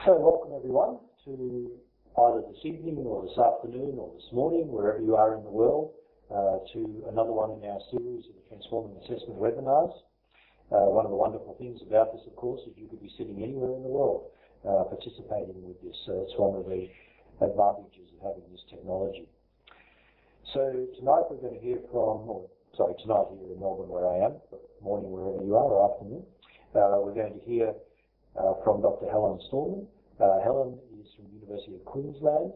So welcome everyone to either this evening or this afternoon or this morning, wherever you are in the world, to another one in our series of the Transforming Assessment webinars. One of the wonderful things about this, of course, is you could be sitting anywhere in the world participating with this. It's one of the advantages of having this technology. So tonight we're going to hear tonight here in Melbourne where I am, but morning wherever you are, or afternoon. We're going to hear from Dr. Helen Stallman. Helen is from the University of Queensland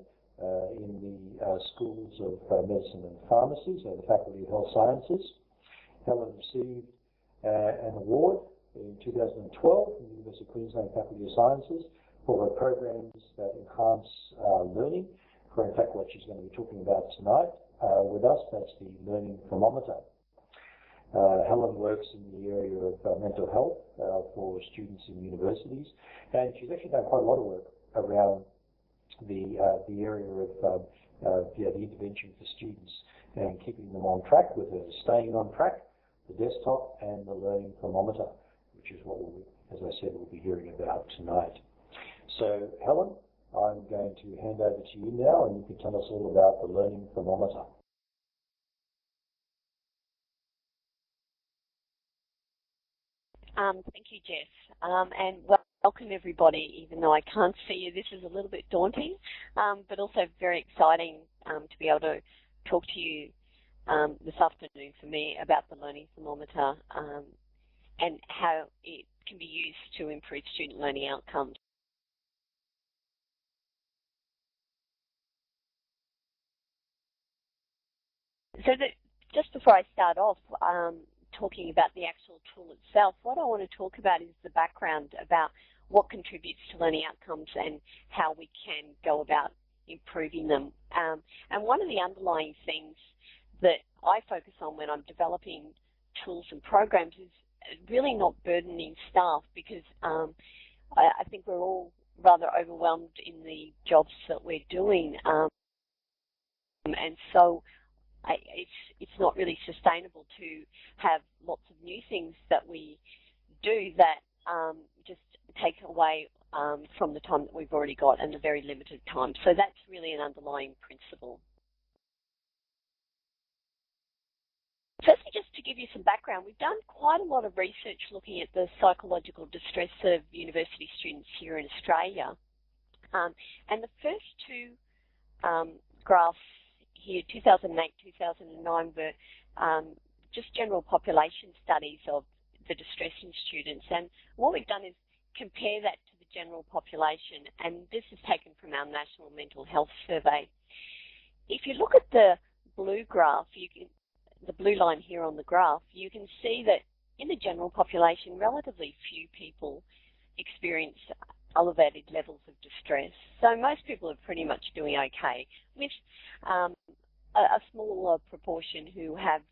in the schools of medicine and pharmacy, so the Faculty of Health Sciences. Helen received an award in 2012 from the University of Queensland Faculty of Sciences for her programs that enhance learning, for in fact what she's going to be talking about tonight with us. That's the Learning Thermometer. Helen works in the area of mental health for students in universities, and she's actually done quite a lot of work around the area of the intervention for students and keeping them on track with her staying on track, the desktop and the Learning Thermometer, which is what as I said, we'll be hearing about tonight. So Helen, I'm going to hand over to you now, and you can tell us all about the Learning Thermometer. Thank you, Jeff, and welcome everybody. Even though I can't see you, this is a little bit daunting, but also very exciting to be able to talk to you this afternoon for me about the Learning Thermometer and how it can be used to improve student learning outcomes. So just before I start off, talking about the actual tool itself, what I want to talk about is the background about what contributes to learning outcomes and how we can go about improving them. And one of the underlying things that I focus on when I'm developing tools and programs is really not burdening staff, because I think we're all rather overwhelmed in the jobs that we're doing. And so it's not really sustainable to have lots of new things that we do that just take away from the time that we've already got and the very limited time. So that's really an underlying principle. Firstly, just to give you some background, we've done quite a lot of research looking at the psychological distress of university students here in Australia. And the first two graphs here, 2008, 2009, were just general population studies of the distressing students. And what we've done is compare that to the general population, and this is taken from our National Mental Health Survey. If you look at the blue graph, the blue line here on the graph, you can see that in the general population, relatively few people experience elevated levels of distress. So most people are pretty much doing okay, with a smaller proportion who have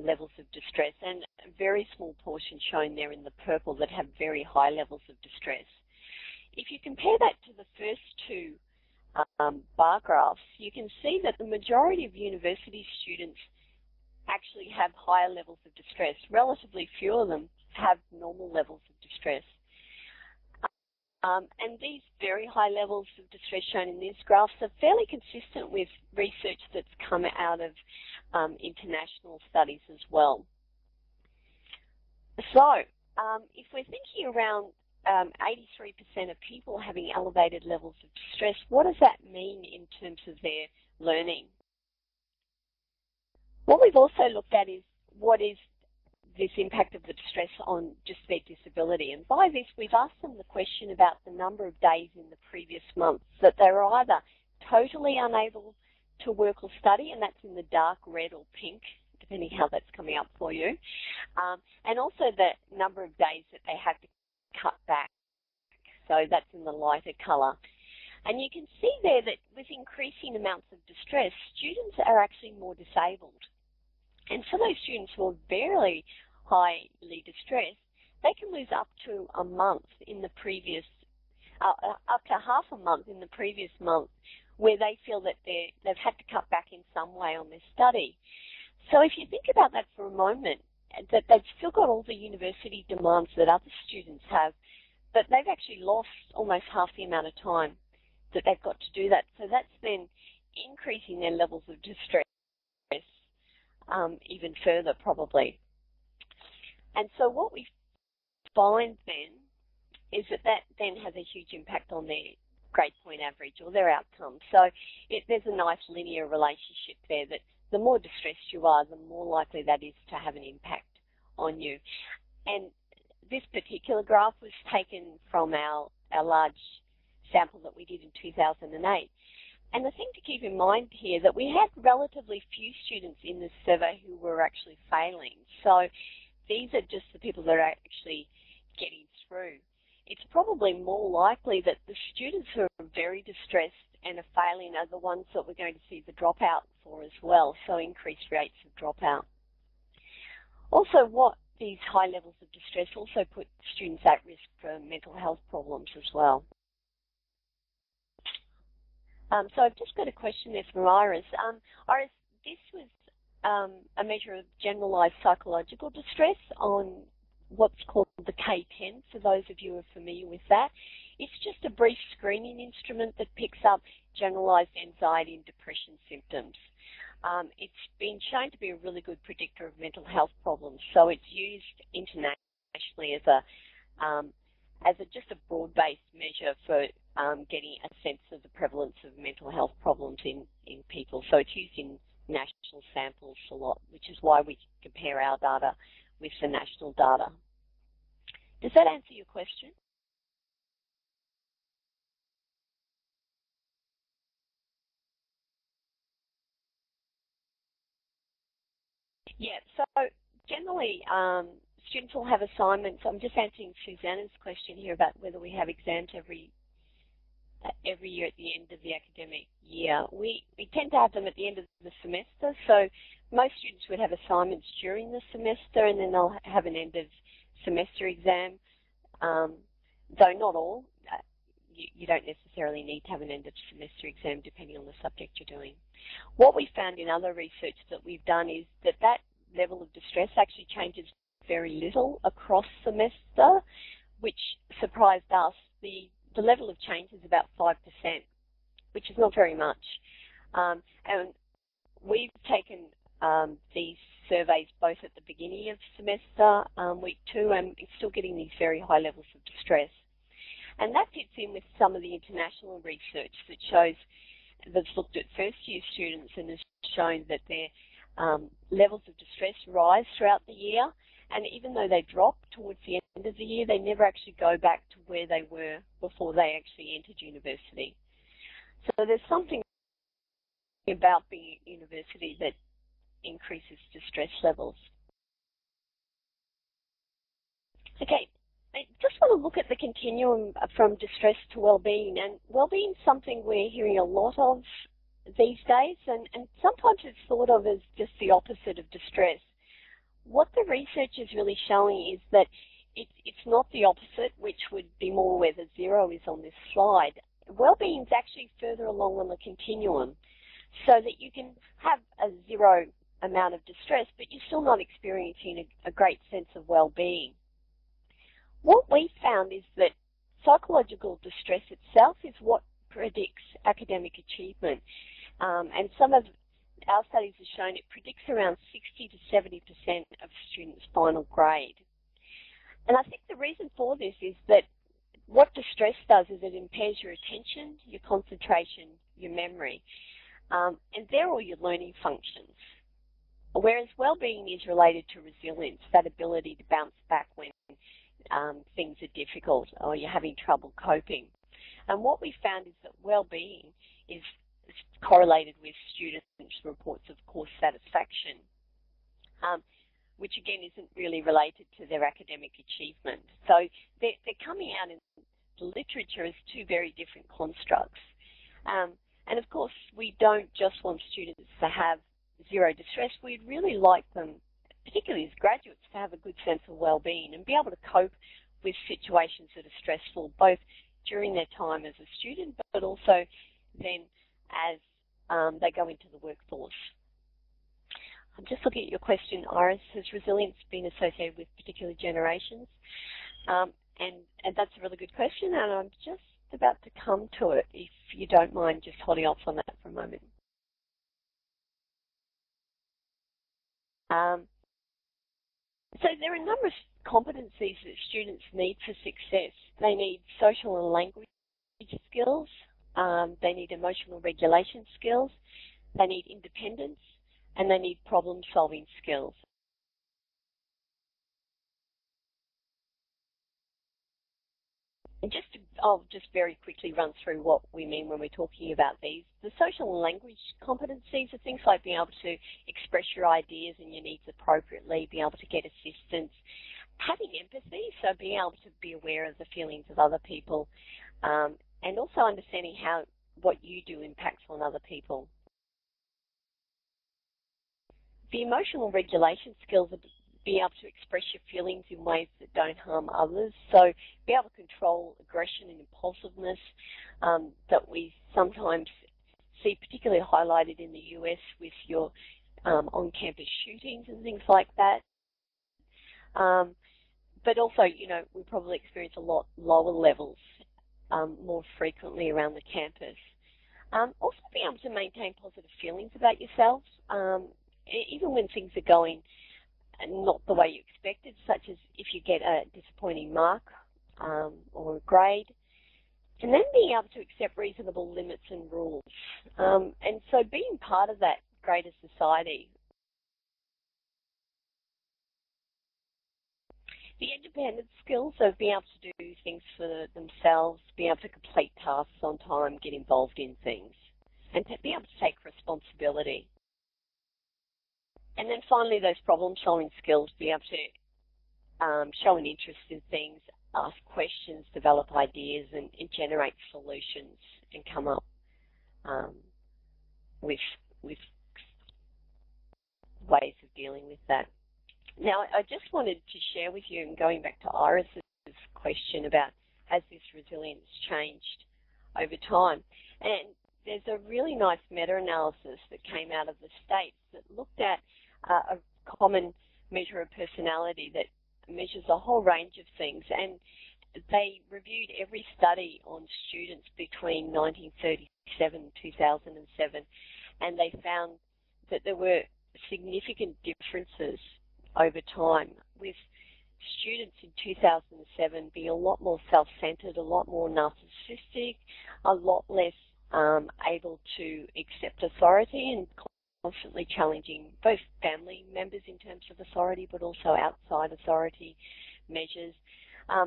levels of distress, and a very small portion shown there in the purple that have very high levels of distress. If you compare that to the first two bar graphs, you can see that the majority of university students actually have higher levels of distress. Relatively few of them have normal levels of distress. And these very high levels of distress shown in these graphs are fairly consistent with research that's come out of international studies as well. So, if we're thinking around 83% of people having elevated levels of distress, what does that mean in terms of their learning? What we've also looked at is what is this impact of the distress on just their disability. And by this, we've asked them the question about the number of days in the previous month that they were either totally unable to work or study, and that's in the dark red or pink, depending how that's coming up for you, and also the number of days that they had to cut back. So that's in the lighter colour. And you can see there that with increasing amounts of distress, students are actually more disabled. And for those students who are very highly distressed, they can lose up to a month in the previous, up to half a month in the previous month, where they feel that they've had to cut back in some way on their study. So if you think about that for a moment, that they've still got all the university demands that other students have, but they've actually lost almost half the amount of time that they've got to do that. So that's then increasing their levels of distress even further, probably. And so what we find then is that then has a huge impact on their grade point average or their outcomes. So there's a nice linear relationship there that the more distressed you are, the more likely that is to have an impact on you. And this particular graph was taken from our large sample that we did in 2008. And the thing to keep in mind here that we had relatively few students in this survey who were actually failing. So these are just the people that are actually getting through. It's probably more likely that the students who are very distressed and are failing are the ones that we're going to see the dropout for as well, so increased rates of dropout. Also, these high levels of distress also put students at risk for mental health problems as well. So I've just got a question there from Iris. Iris, this was a measure of generalised psychological distress on what's called the K10, for those of you who are familiar with that. It's just a brief screening instrument that picks up generalised anxiety and depression symptoms. It's been shown to be a really good predictor of mental health problems, so it's used internationally as just a broad-based measure for getting a sense of the prevalence of mental health problems in people. So it's used in national samples a lot, which is why we compare our data with the national data. Does that answer your question? Yeah, so generally students will have assignments. I'm just answering Susanna's question here about whether we have exams every year at the end of the academic year. We tend to have them at the end of the semester, so most students would have assignments during the semester and then they'll have an end of semester exam, though not all. You don't necessarily need to have an end of semester exam depending on the subject you're doing. What we found in other research that we've done is that level of distress actually changes very little across semester, which surprised us. The level of change is about 5%, which is not very much. And we've taken these surveys both at the beginning of semester, week 2, and still getting these very high levels of distress. And that fits in with some of the international research that's looked at first-year students and has shown that their levels of distress rise throughout the year. And even though they drop towards the end of the year, they never actually go back to where they were before they actually entered university. So there's something about being at university that increases distress levels. Okay, I just want to look at the continuum from distress to wellbeing. And wellbeing is something we're hearing a lot of these days, and sometimes it's thought of as just the opposite of distress. What the research is really showing is that it's not the opposite, which would be more where the 0 is on this slide. Wellbeing is actually further along on the continuum, so that you can have a 0 amount of distress, but you're still not experiencing a great sense of well-being. What we found is that psychological distress itself is what predicts academic achievement. And some of our studies have shown it predicts around 60 to 70% of students' final grade. And I think the reason for this is that what distress does is it impairs your attention, your concentration, your memory, and they're all your learning functions. Whereas well-being is related to resilience, that ability to bounce back when things are difficult or you're having trouble coping. And what we found is that well-being is correlated with students' reports of course satisfaction, which again isn't really related to their academic achievement. So they're coming out in the literature as two very different constructs. And of course, we don't just want students to have 0 distress. We'd really like them, particularly as graduates, to have a good sense of well-being and be able to cope with situations that are stressful, both during their time as a student, but also then as they go into the workforce. I'm just looking at your question, Iris. Has resilience been associated with particular generations? And that's a really good question, and I'm just about to come to it, if you don't mind just holding off on that for a moment. So there are a number of competencies that students need for success. They need social and language skills, they need emotional regulation skills, they need independence, and they need problem-solving skills. And I'll just very quickly run through what we mean when we're talking about these. The social and language competencies are things like being able to express your ideas and your needs appropriately, being able to get assistance, having empathy, so being able to be aware of the feelings of other people, and also understanding how what you do impacts on other people. The emotional regulation skills are being able to express your feelings in ways that don't harm others. So be able to control aggression and impulsiveness that we sometimes see particularly highlighted in the US with your on-campus shootings and things like that. But also, we probably experience a lot lower levels more frequently around the campus. Also being able to maintain positive feelings about yourself, even when things are going not the way you expected, such as if you get a disappointing mark or a grade, and then being able to accept reasonable limits and rules. And so being part of that greater society. The independent skills of being able to do things for themselves, being able to complete tasks on time, get involved in things, and to be able to take responsibility. And then finally, those problem-solving skills, be able to show an interest in things, ask questions, develop ideas, and generate solutions, and come up with ways of dealing with that. Now, I just wanted to share with you, and going back to Iris's question about has this resilience changed over time, and there's a really nice meta-analysis that came out of the States that looked at a common measure of personality that measures a whole range of things, and they reviewed every study on students between 1937 and 2007, and they found that there were significant differences over time, with students in 2007 being a lot more self-centered, a lot more narcissistic, a lot less able to accept authority, and constantly challenging both family members in terms of authority, but also outside authority measures.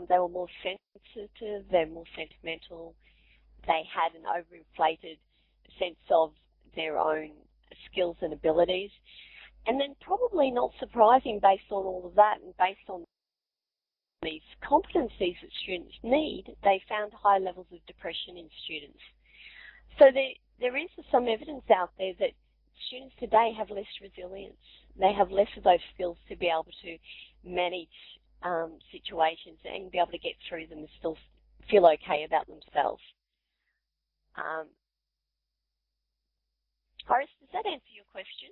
They were more sensitive, they're more sentimental, they had an overinflated sense of their own skills and abilities. And then, probably not surprising based on all of that and based on these competencies that students need, they found high levels of depression in students. So there is some evidence out there that students today have less resilience. They have less of those skills to be able to manage situations and be able to get through them and still feel okay about themselves. Iris, does that answer your question?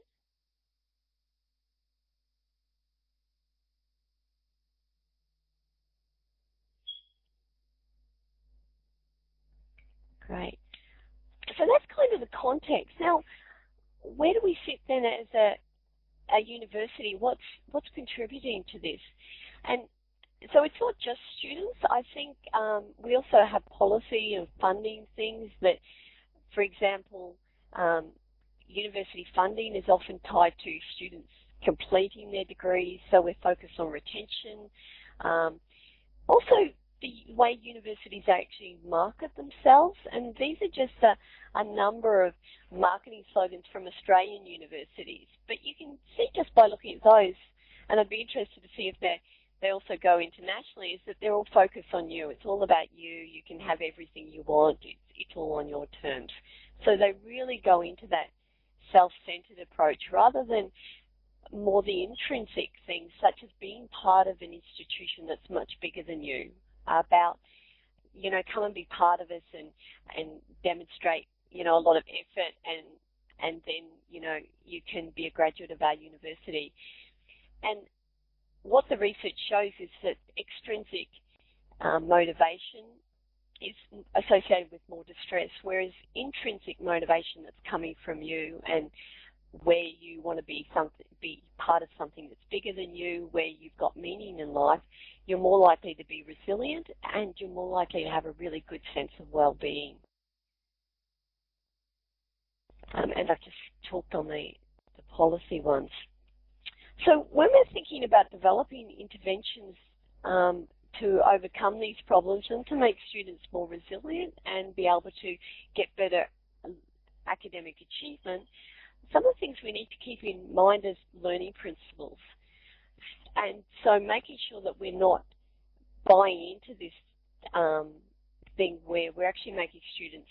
Great. So that's kind of the context. Now, where do we sit then as a university? What's contributing to this? And so it's not just students. I think we also have policy and funding things that, for example, university funding is often tied to students completing their degrees, so we're focused on retention. Also, the way universities actually market themselves, and these are just a number of marketing slogans from Australian universities. But you can see just by looking at those, and I'd be interested to see if they also go internationally, is that they're all focused on you. It's all about you. You can have everything you want. It's all on your terms. So they really go into that self-centered approach rather than more the intrinsic things, such as being part of an institution that's much bigger than you, about, come and be part of us and demonstrate, a lot of effort and then, you can be a graduate of our university. And what the research shows is that extrinsic motivation is associated with more distress, whereas intrinsic motivation that's coming from you and where you want to be part of something that's bigger than you, where you've got meaning in life, you're more likely to be resilient and you're more likely to have a really good sense of well-being. And I've just talked on the policy ones. So when we're thinking about developing interventions to overcome these problems and to make students more resilient and be able to get better academic achievement, some of the things we need to keep in mind is learning principles. And so making sure that we're not buying into this thing where we're actually making students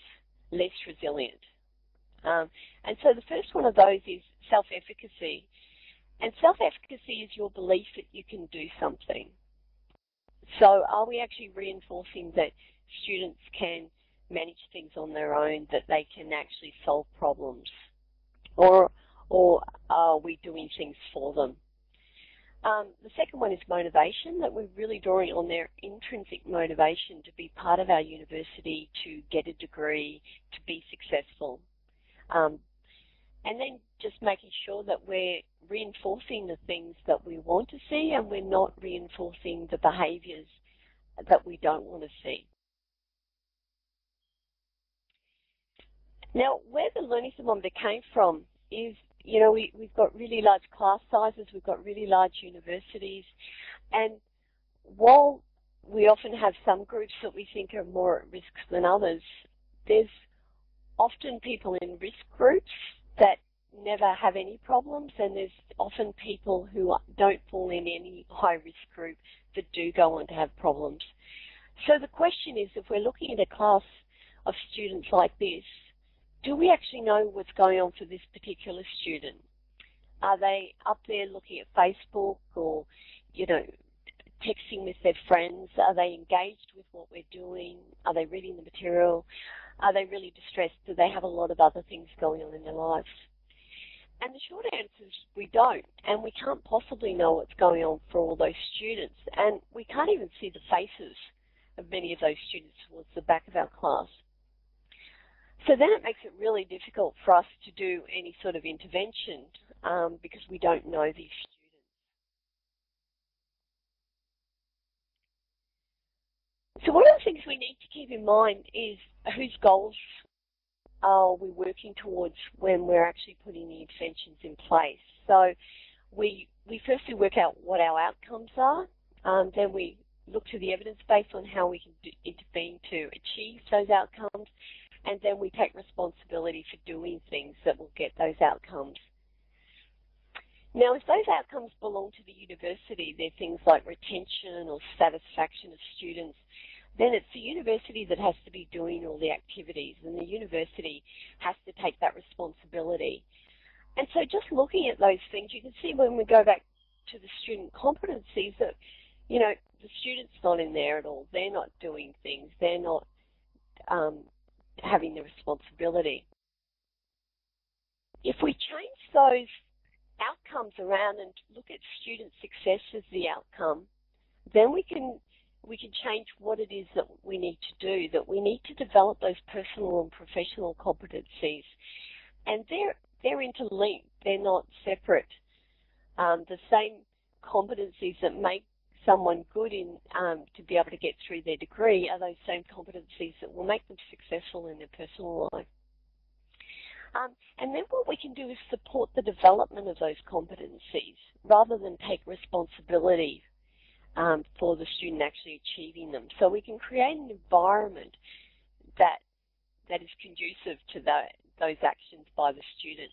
less resilient. And so the first one of those is self-efficacy. And self-efficacy is your belief that you can do something. So are we actually reinforcing that students can manage things on their own, that they can actually solve problems? Or are we doing things for them? The second one is motivation, that we're really drawing on their intrinsic motivation to be part of our university, to get a degree, to be successful. And then just making sure that we're reinforcing the things that we want to see and we're not reinforcing the behaviours that we don't want to see. Now, where the Learning Thermometer came from is, you know, we've got really large class sizes, we've got really large universities, and while we often have some groups that we think are more at risk than others, there's often people in risk groups that never have any problems, and there's often people who don't fall in any high-risk group that do go on to have problems. So the question is, if we're looking at a class of students like this, do we actually know what's going on for this particular student? Are they up there looking at Facebook or, you know, texting with their friends? Are they engaged with what we're doing? Are they reading the material? Are they really distressed? Do they have a lot of other things going on in their lives? And the short answer is we don't, and we can't possibly know what's going on for all those students, and we can't even see the faces of many of those students towards the back of our class. So then it makes it really difficult for us to do any sort of intervention because we don't know these students. So one of the things we need to keep in mind is whose goals are we working towards when we're actually putting the interventions in place. So we firstly work out what our outcomes are, then we look to the evidence base on how we can intervene to achieve those outcomes, and then we take responsibility for doing things that will get those outcomes. Now, if those outcomes belong to the university, they're things like retention or satisfaction of students, then it's the university that has to be doing all the activities, and the university has to take that responsibility. And so just looking at those things, you can see when we go back to the student competencies that, you know, the student's not in there at all. They're not doing things. They're not having the responsibility. If we change those outcomes around and look at student success as the outcome, then we can change what it is that we need to do, that we need to develop those personal and professional competencies. And they're interlinked, they're not separate. The same competencies that make someone good in to be able to get through their degree are those same competencies that will make them successful in their personal life. And then what we can do is support the development of those competencies rather than take responsibility for the student actually achieving them. So we can create an environment that is conducive to those actions by the student.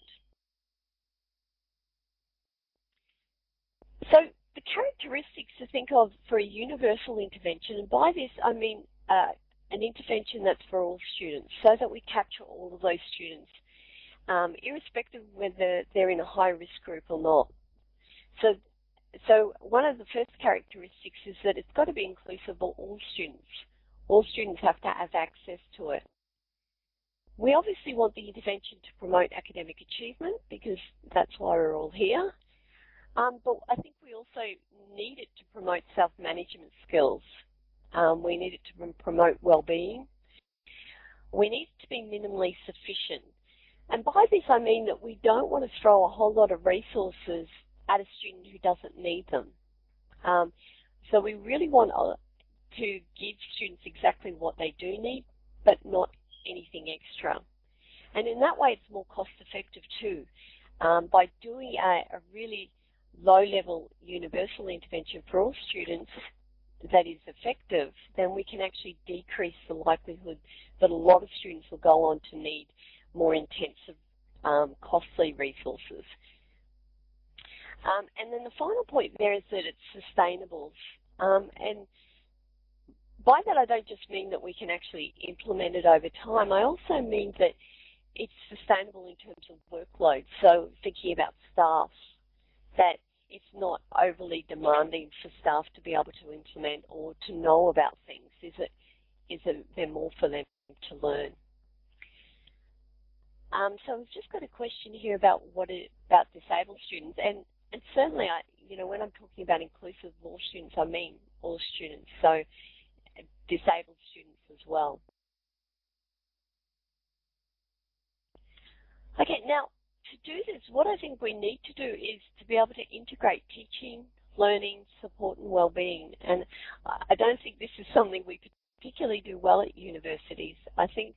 So the characteristics to think of for a universal intervention, and by this I mean an intervention that's for all students, so that we capture all of those students, irrespective of whether they're in a high-risk group or not. So one of the first characteristics is that it's got to be inclusive of all students. All students have to have access to it. We obviously want the intervention to promote academic achievement because that's why we're all here. But I think we also need it to promote self-management skills. We need it to promote well-being. We need it to be minimally sufficient. And by this I mean that we don't want to throw a whole lot of resources at a student who doesn't need them. So we really want to give students exactly what they do need, but not anything extra. And in that way it's more cost effective too. By doing a really low-level universal intervention for all students that is effective, then we can actually decrease the likelihood that a lot of students will go on to need more intensive, costly resources. And then the final point there is that it's sustainable. And by that I don't just mean that we can actually implement it over time. I also mean that it's sustainable in terms of workload. So thinking about staff, that it's not overly demanding for staff to be able to implement or to know about things. Is there more for them to learn? So we've just got a question here about about disabled students, and certainly, when I'm talking about inclusive of all students, I mean all students, so disabled students as well. Okay, now to do this, what I think we need to do is to be able to integrate teaching, learning, support, and well-being. And I don't think this is something we particularly do well at universities. I think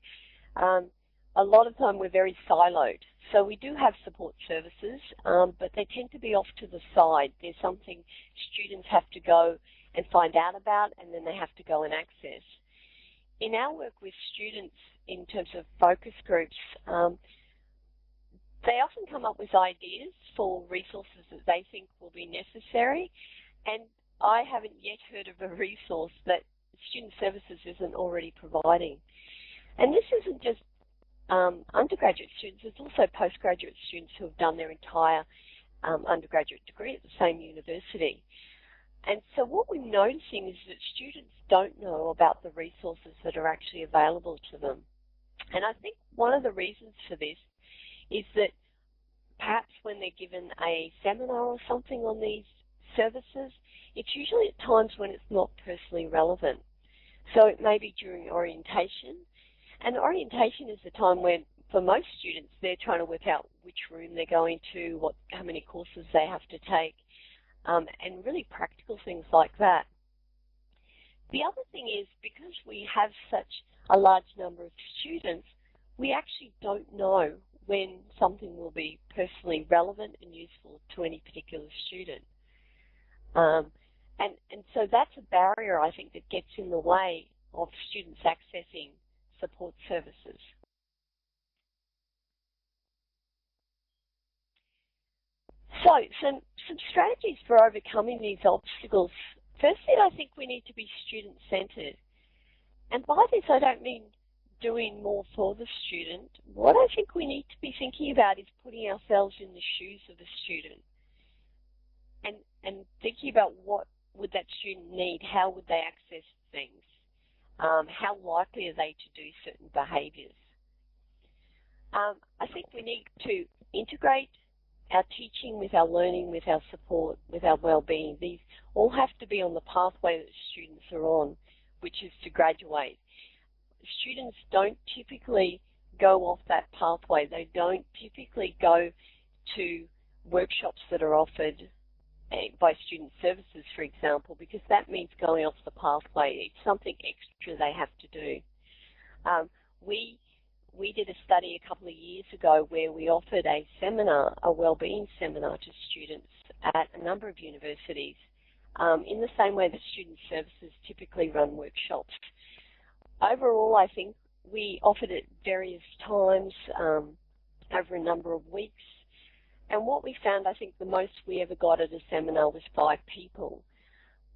a lot of the time we're very siloed. So we do have support services, but they tend to be off to the side. There's something students have to go and find out about, and then they have to go and access. In our work with students in terms of focus groups, they often come up with ideas for resources that they think will be necessary, and I haven't yet heard of a resource that Student Services isn't already providing. And this isn't just undergraduate students, it's also postgraduate students who have done their entire undergraduate degree at the same university. And so what we're noticing is that students don't know about the resources that are actually available to them. And I think one of the reasons for this is that perhaps when they're given a seminar or something on these services, it's usually at times when it's not personally relevant. So it may be during orientation, and orientation is the time when, for most students, they're trying to work out which room they're going to, how many courses they have to take, and really practical things like that. The other thing is, because we have such a large number of students, we actually don't know when something will be personally relevant and useful to any particular student. And so that's a barrier, I think, that gets in the way of students accessing support services. So some strategies for overcoming these obstacles. Firstly, I think we need to be student-centered. And by this, I don't mean doing more for the student. What I think we need to be thinking about is putting ourselves in the shoes of the student and thinking about what would that student need, how would they access things, how likely are they to do certain behaviours. I think we need to integrate our teaching with our learning, with our support, with our well-being. These all have to be on the pathway that students are on, which is to graduate. Students don't typically go off that pathway. They don't typically go to workshops that are offered by Student Services, for example, because that means going off the pathway. It's something extra they have to do. We did a study a couple of years ago where we offered a seminar, a wellbeing seminar to students at a number of universities in the same way that Student Services typically run workshops. Overall, I think we offered it various times over a number of weeks. And what we found, I think the most we ever got at a seminar was 5 people.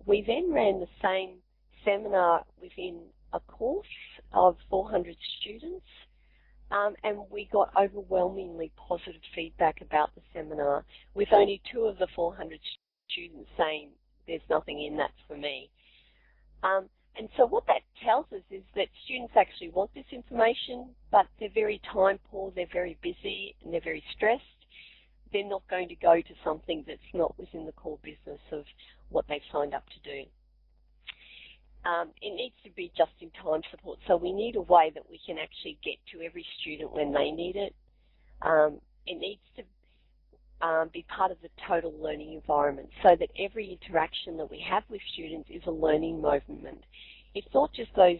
We then ran the same seminar within a course of 400 students, and we got overwhelmingly positive feedback about the seminar, with only 2 of the 400 students saying, there's nothing in that for me. And so what that tells us is that students actually want this information, but they're very time poor, they're very busy, and they're very stressed. They're not going to go to something that's not within the core business of what they've signed up to do. It needs to be just-in-time support, so we need a way that we can actually get to every student when they need it. It needs to be part of the total learning environment so that every interaction that we have with students is a learning moment. It's not just those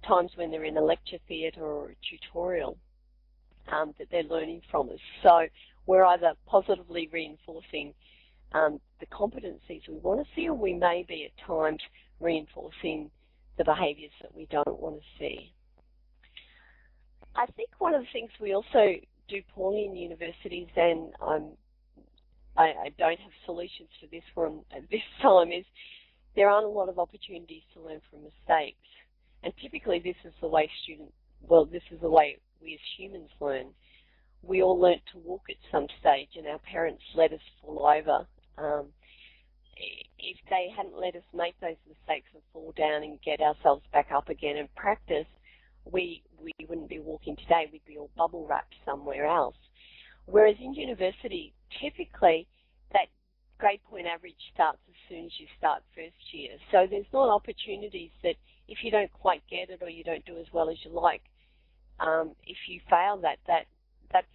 times when they're in a lecture theatre or a tutorial that they're learning from us. So we're either positively reinforcing the competencies we want to see, or we may be at times reinforcing the behaviours that we don't want to see. I think one of the things we also do poorly in universities, and I don't have solutions for this one at this time, is there aren't a lot of opportunities to learn from mistakes. And typically this is the way this is the way we as humans learn. We all learnt to walk at some stage, and our parents let us fall over. If they hadn't let us make those mistakes and fall down and get ourselves back up again and practice, we wouldn't be walking today. We'd be all bubble wrapped somewhere else. Whereas in university, typically that grade point average starts as soon as you start first year. So there's not opportunities that if you don't quite get it or you don't do as well as you like, if you fail that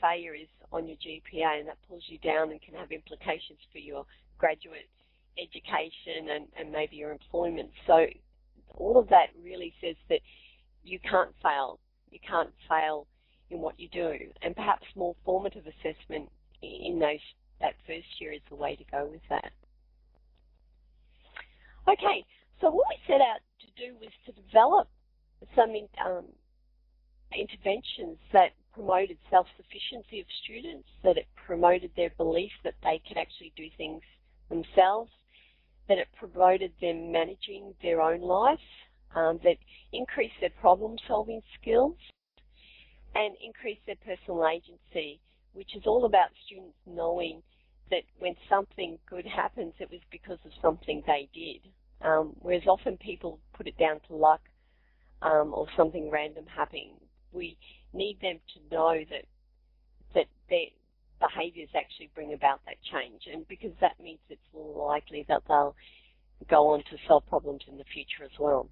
failure is on your GPA, and that pulls you down and can have implications for your graduate education and maybe your employment. So all of that really says that you can't fail. You can't fail in what you do. And perhaps more formative assessment in that first year is the way to go with that. Okay, so what we set out to do was to develop some interventions that promoted self-sufficiency of students, that it promoted their belief that they could actually do things themselves, that it promoted them managing their own lives, that increased their problem-solving skills, and increased their personal agency, which is all about students knowing that when something good happens, it was because of something they did. Whereas often people put it down to luck or something random happening. We need them to know that their behaviours actually bring about that change, and because that means it's more likely that they'll go on to solve problems in the future as well.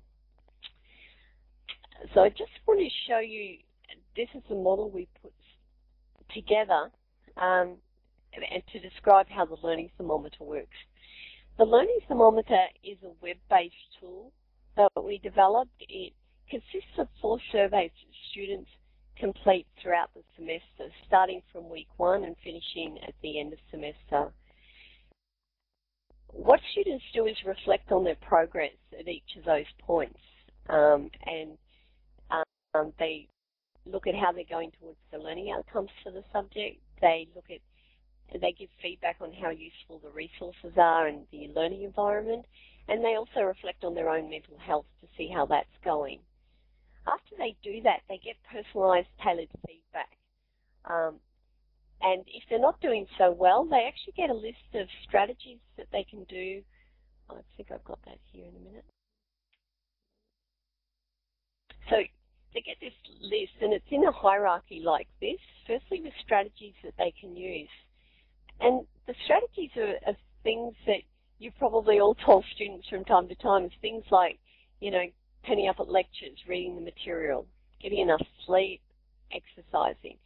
So I just want to show you, this is the model we put together and to describe how the Learning Thermometer works. The Learning Thermometer is a web-based tool that we developed. It consists of 4 surveys that students complete throughout the semester, starting from week 1 and finishing at the end of semester. What students do is reflect on their progress at each of those points, and they look at how they're going towards the learning outcomes for the subject. They give feedback on how useful the resources are and the learning environment, and they also reflect on their own mental health to see how that's going. After they do that, they get personalised, tailored feedback. And if they're not doing so well, they actually get a list of strategies that they can do. I think I've got that here in a minute. So they get this list, and it's in a hierarchy like this, firstly with strategies that they can use. And the strategies are things that you've probably all told students from time to time, is things like, turning up at lectures, reading the material, getting enough sleep, exercising,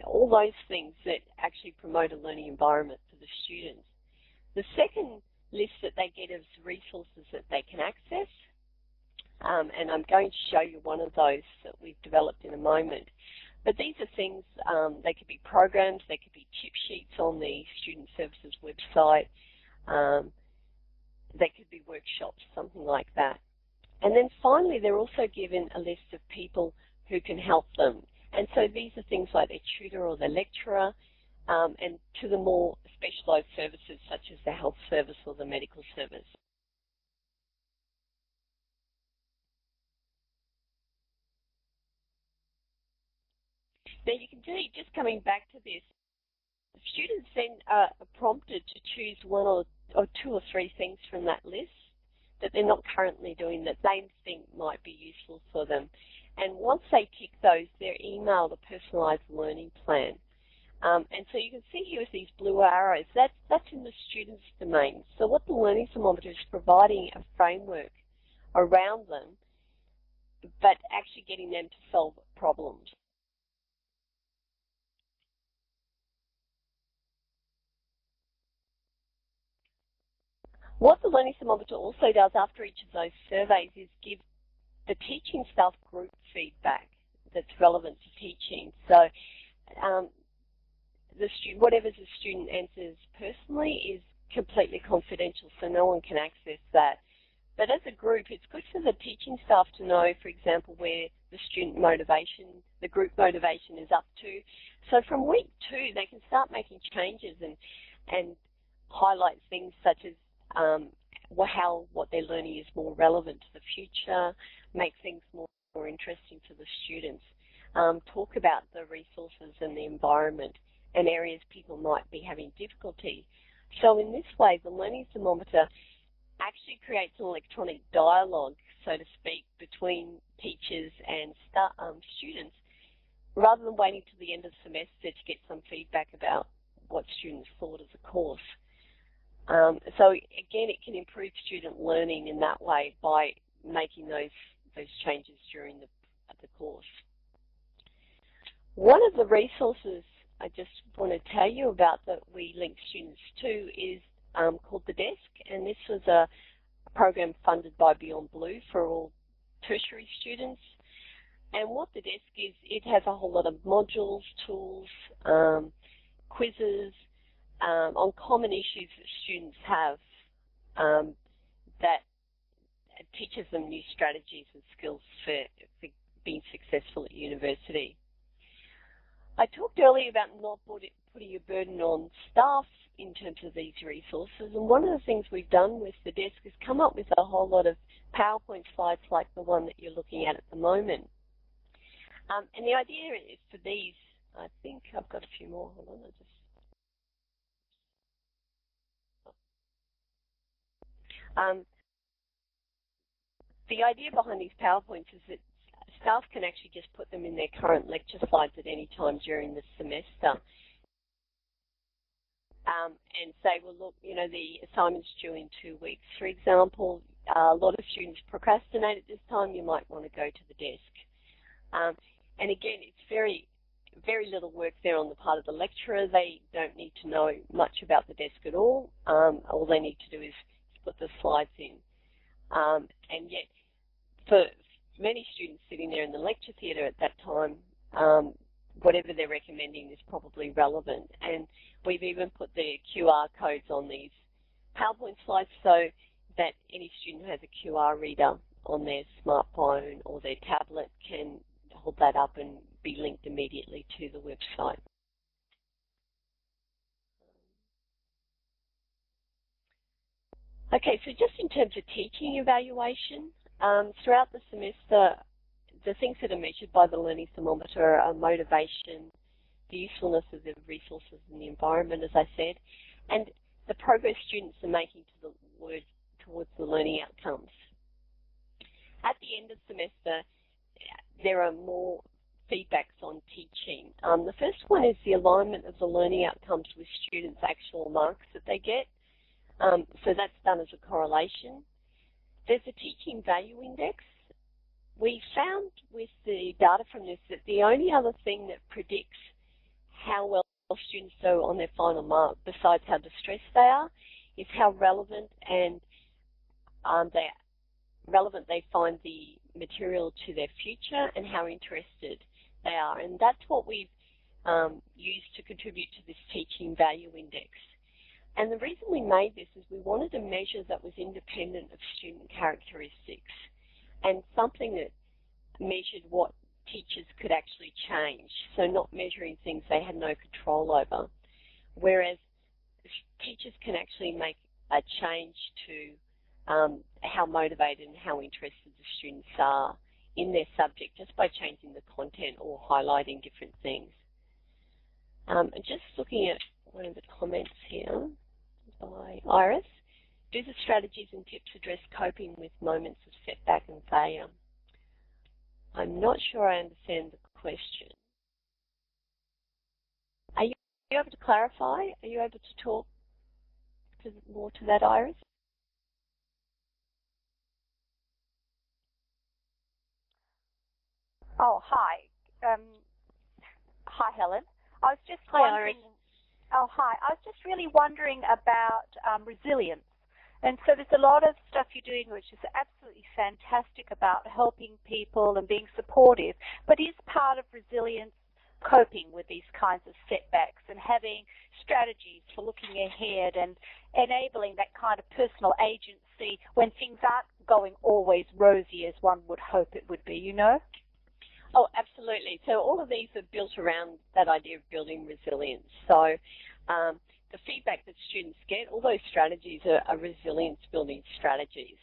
all those things that actually promote a learning environment for the students. The second list that they get is resources that they can access, and I'm going to show you one of those that we've developed in a moment. But these are things, they could be programs, they could be tip sheets on the Student Services website, they could be workshops, something like that. And then finally, they're also given a list of people who can help them. And so these are things like their tutor or their lecturer, and to the more specialised services such as the health service or the medical service. Now you can see, just coming back to this, students then are prompted to choose one or 2 or 3 things from that list that they're not currently doing that they think might be useful for them. And once they tick those, they're emailed a personalised learning plan. And so you can see here with these blue arrows, that's in the student's domain. So what the Learning Thermometer is providing a framework around them, but actually getting them to solve problems. What the Learning Thermometer also does after each of those surveys is give the teaching staff group feedback that's relevant to teaching. So whatever the student answers personally is completely confidential, so no one can access that. But as a group, it's good for the teaching staff to know, for example, where the student motivation, the group motivation is up to. So from week 2, they can start making changes and highlight things such as how what they're learning is more relevant to the future, make things more interesting for the students, talk about the resources and the environment and areas people might be having difficulty. So in this way, the Learning Thermometer actually creates an electronic dialogue, so to speak, between teachers and students, rather than waiting till the end of the semester to get some feedback about what students thought of the course. So again, it can improve student learning in that way by making those changes during the course. One of the resources I just want to tell you about that we link students to is called The Desk, and this was a program funded by Beyond Blue for all tertiary students. And what The Desk is, it has a whole lot of modules, tools, quizzes on common issues that students have that teaches them new strategies and skills for being successful at university. I talked earlier about not putting a burden on staff in terms of these resources, and one of the things we've done with The Desk is come up with a whole lot of PowerPoint slides like the one that you're looking at the moment. And the idea is for these, I think I've got a few more. Hold on, the idea behind these PowerPoints is that staff can actually just put them in their current lecture slides at any time during the semester. And say, well, look, you know, the assignment's due in 2 weeks, for example. A lot of students procrastinate at this time. You might want to go to The Desk. And again, it's very little work there on the part of the lecturer. They don't need to know much about The Desk at all. All they need to do is put the slides in. And yet, for many students sitting there in the lecture theatre at that time, whatever they're recommending is probably relevant. And we've even put the QR codes on these PowerPoint slides so that any student who has a QR reader on their smartphone or their tablet can hold that up and be linked immediately to the website. Okay, so just in terms of teaching evaluation, throughout the semester, the things that are measured by the Learning Thermometer are motivation, the usefulness of the resources and the environment, as I said, and the progress students are making towards the learning outcomes. At the end of the semester, there are more feedbacks on teaching. The first one is the alignment of the learning outcomes with students' actual marks that they get. So that's done as a correlation. There's a teaching value index. We found with the data from this that the only other thing that predicts how well students do on their final mark, besides how distressed they are, is how relevant they find the material to their future and how interested they are. And that's what we've used to contribute to this teaching value index. And the reason we made this is we wanted a measure that was independent of student characteristics and something that measured what teachers could actually change, so not measuring things they had no control over. Whereas teachers can actually make a change to how motivated and how interested the students are in their subject just by changing the content or highlighting different things. Just looking at one of the comments here by Iris. Do the strategies and tips address coping with moments of setback and failure? I'm not sure I understand the question. Are you able to clarify? Are you able to talk more to that, Iris? Oh, hi. Hi, Helen. I was just Hi, wondering. Iris. Oh, hi. I was just really wondering about resilience. And so there's a lot of stuff you're doing which is absolutely fantastic about helping people and being supportive, but is part of resilience coping with these kinds of setbacks and having strategies for looking ahead and enabling that kind of personal agency when things aren't going always rosy as one would hope it would be, you know? Oh, absolutely. So all of these are built around that idea of building resilience. So the feedback that students get, all those strategies are resilience-building strategies.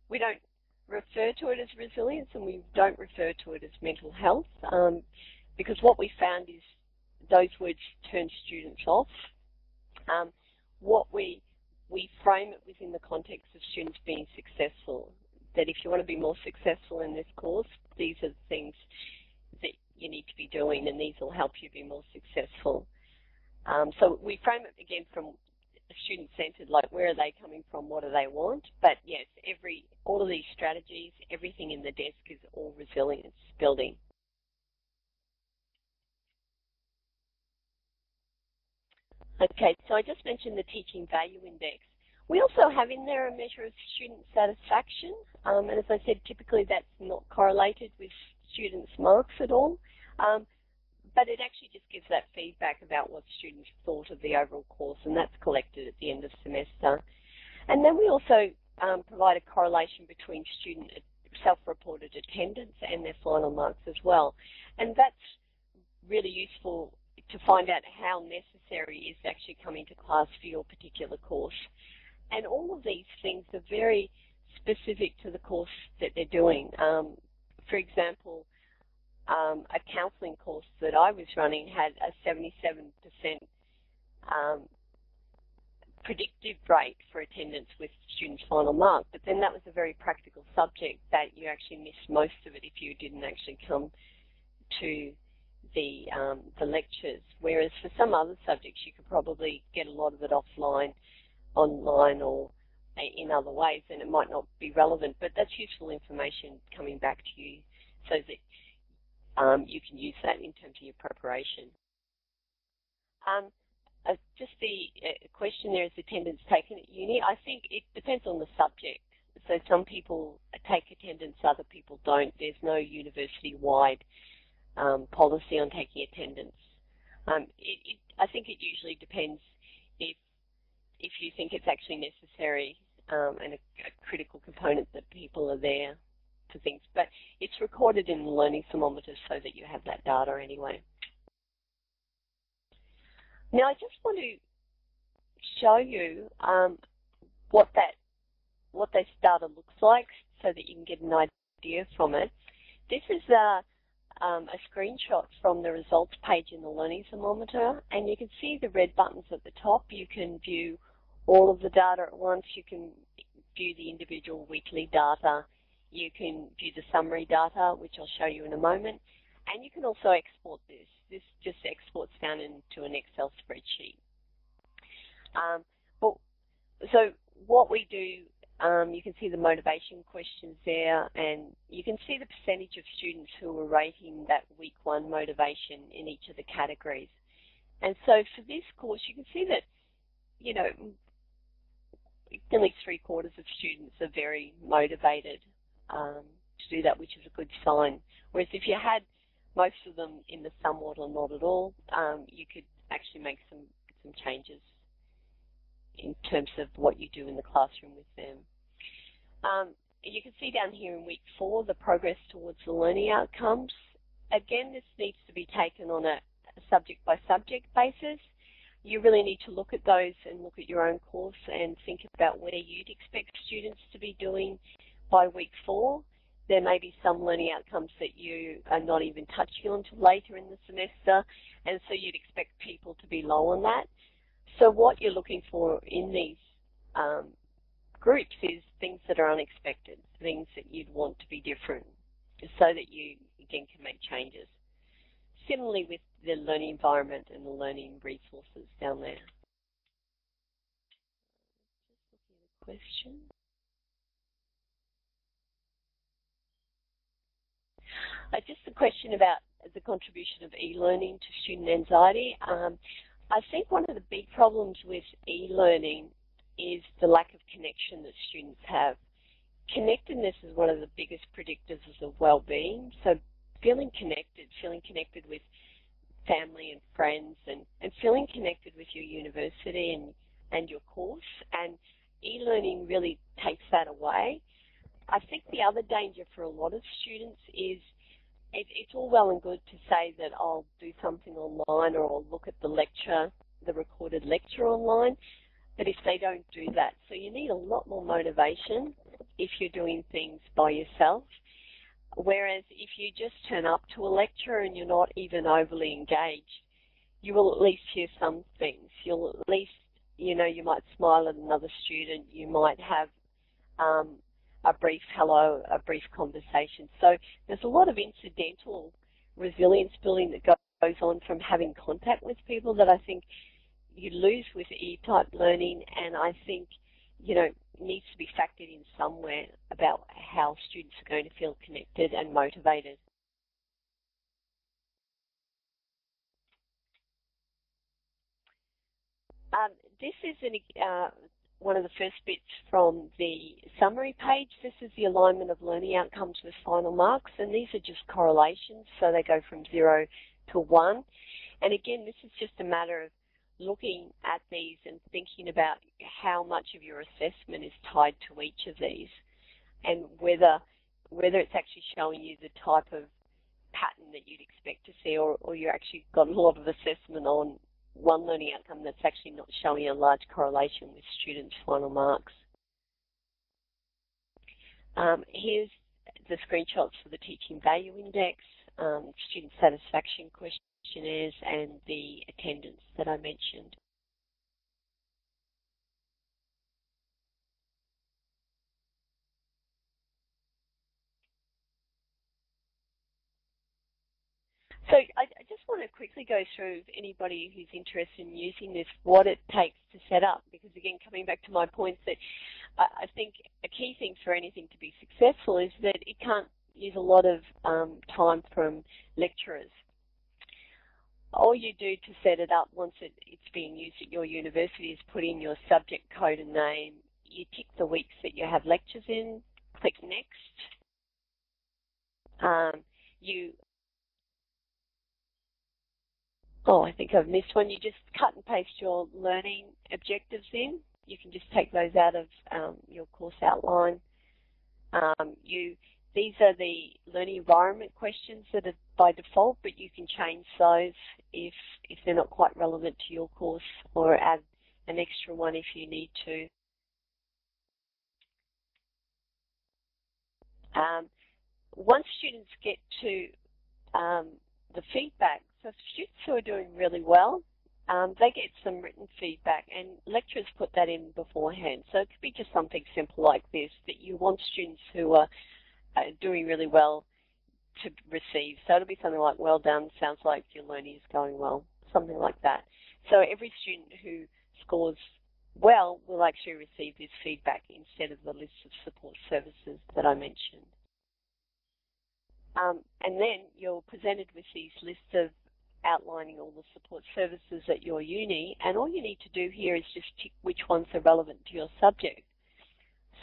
We don't refer to it as resilience, and we don't refer to it as mental health, because what we found is those words turn students off. What we frame it within the context of students being successful, that if you want to be more successful in this course, these are the things that you need to be doing, and these will help you be more successful. So we frame it again from student-centered, like where are they coming from, what do they want? But yes, all of these strategies, everything in the desk is all resilience building. Okay, so I just mentioned the Teaching Value Index. We also have in there a measure of student satisfaction, and as I said, typically that's not correlated with students' marks at all, but it actually just gives that feedback about what students thought of the overall course, and that's collected at the end of semester. And then we also provide a correlation between student self-reported attendance and their final marks as well, and that's really useful to find out how necessary is actually coming to class for your particular course. And all of these things are very specific to the course that they're doing. For example, a counselling course that I was running had a 77% predictive rate for attendance with students' final mark, but then that was a very practical subject that you actually missed most of it if you didn't actually come to the lectures, whereas for some other subjects you could probably get a lot of it offline, online, or in other ways, and it might not be relevant, but that's useful information coming back to you so that you can use that in terms of your preparation. Just the question there is attendance taken at uni. I think it depends on the subject. So some people take attendance, other people don't. There's no university-wide policy on taking attendance. I think it usually depends if you think it's actually necessary and a critical component that people are there for things. But it's recorded in the Learning Thermometer so that you have that data anyway. Now I just want to show you what this data looks like so that you can get an idea from it. This is a screenshot from the results page in the Learning Thermometer, and you can see the red buttons at the top. You can view all of the data at once. You can view the individual weekly data. You can view the summary data, which I'll show you in a moment, and you can also export this. This just exports down into an Excel spreadsheet. So what we do, you can see the motivation questions there, and you can see the percentage of students who are rating that week 1 motivation in each of the categories. And so for this course, you can see that, you know, nearly 3/4 of students are very motivated to do that, which is a good sign. Whereas if you had most of them in the somewhat or not at all, you could actually make some changes in terms of what you do in the classroom with them. You can see down here in week 4 the progress towards the learning outcomes. Again, this needs to be taken on a subject-by-subject basis. You really need to look at those and look at your own course and think about where you'd expect students to be doing by week 4. There may be some learning outcomes that you are not even touching on until later in the semester, and so you'd expect people to be low on that. So what you're looking for in these groups is things that are unexpected, things that you'd want to be different, so that you, again, can make changes. Similarly with the learning environment and the learning resources down there. Just looking at a question. Just a question about the contribution of e-learning to student anxiety. I think one of the big problems with e-learning is the lack of connection that students have. Connectedness is one of the biggest predictors of well-being. So feeling connected with family and friends, and feeling connected with your university and your course, and e-learning really takes that away. I think the other danger for a lot of students is it's all well and good to say that I'll do something online or I'll look at the recorded lecture online, but if they don't do that, so you need a lot more motivation if you're doing things by yourself. Whereas if you just turn up to a lecture and you're not even overly engaged, you will at least hear some things. You'll at least, you might smile at another student. You might have a brief hello, a brief conversation. So there's a lot of incidental resilience building that goes on from having contact with people that I think you lose with E-type learning, and I think, needs to be factored in somewhere about how students are going to feel connected and motivated. This is one of the first bits from the summary page. This is the alignment of learning outcomes with final marks, and these are just correlations, so they go from 0 to 1. And again, this is just a matter of looking at these and thinking about how much of your assessment is tied to each of these, and whether it's actually showing you the type of pattern that you'd expect to see, or you actually got a lot of assessment on one learning outcome that's actually not showing a large correlation with students' final marks. Here's the screenshots for the Teaching Value Index, student satisfaction questionnaires, and the attendance that I mentioned. So I just want to quickly go through, anybody who's interested in using this, what it takes to set up, because again, coming back to my point that I think a key thing for anything to be successful is that it can't use a lot of time from lecturers. All you do to set it up once it's being used at your university is put in your subject code and name. You tick the weeks that you have lectures in, click next. I think I've missed one. You just cut and paste your learning objectives in. You can just take those out of your course outline. These are the learning environment questions that are by default, but you can change those if they're not quite relevant to your course, or add an extra one if you need to. Once students get to the feedback, so students who are doing really well, they get some written feedback, and lecturers put that in beforehand. So it could be just something simple like this, that you want students who are doing really well to receive. So it'll be something like, well done, sounds like your learning is going well, something like that. So every student who scores well will actually receive this feedback instead of the list of support services that I mentioned. And then you're presented with these lists of outlining all the support services at your uni, and all you need to do here is just tick which ones are relevant to your subject.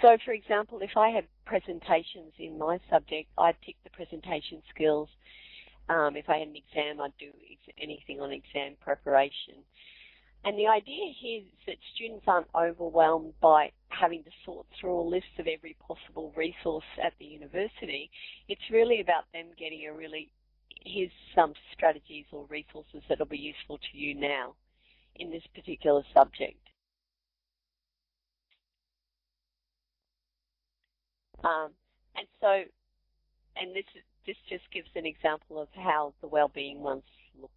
So, for example, if I had presentations in my subject, I'd tick the presentation skills. If I had an exam, I'd do anything on exam preparation. And the idea here is that students aren't overwhelmed by having to sort through a list of every possible resource at the university. It's really about them getting here's some strategies or resources that will be useful to you now in this particular subject. And this just gives an example of how the wellbeing ones look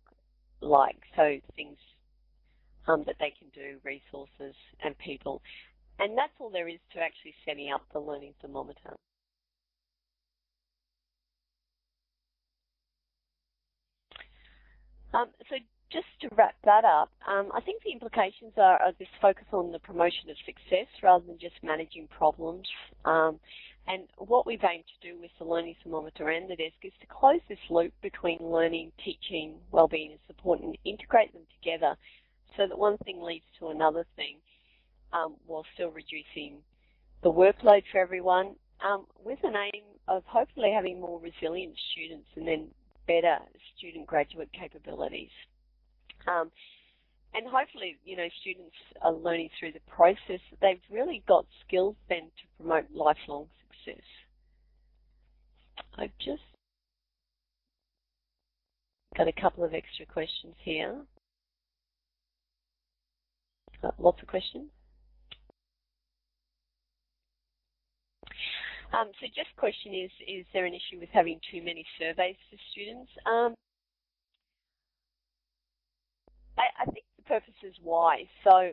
like. So things that they can do, resources and people. And that's all there is to actually setting up the Learning Thermometer. So just to wrap that up, I think the implications are this focus on the promotion of success rather than just managing problems. And what we've aimed to do with the Learning Thermometer and the desk is to close this loop between learning, teaching, wellbeing and support and integrate them together so that one thing leads to another thing while still reducing the workload for everyone with an aim of hopefully having more resilient students and then better student graduate capabilities. And hopefully, students are learning through the process that they've really got skills then to promote lifelong success. I've just got a couple of extra questions here. Lots of questions. So just question is there an issue with having too many surveys for students? I think the purpose is why. So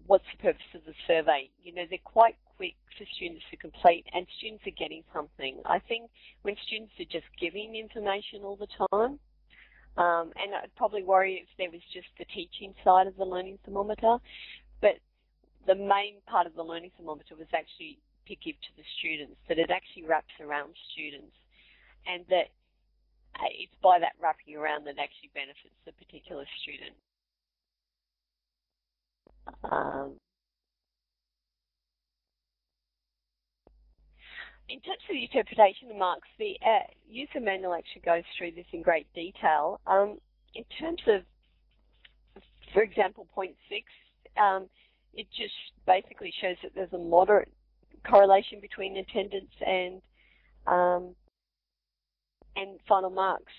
what's the purpose of the survey? They're quite quick for students to complete and students are getting something. I think when students are just giving information all the time, and I'd probably worry if there was just the teaching side of the Learning Thermometer, but the main part of the Learning Thermometer was actually to give to the students, that it actually wraps around students, and that it's by that wrapping around that actually benefits the particular student. In terms of the interpretation of marks, the user manual actually goes through this in great detail. In terms of, for example, point 6, it just basically shows that there's a moderate correlation between attendance and final marks.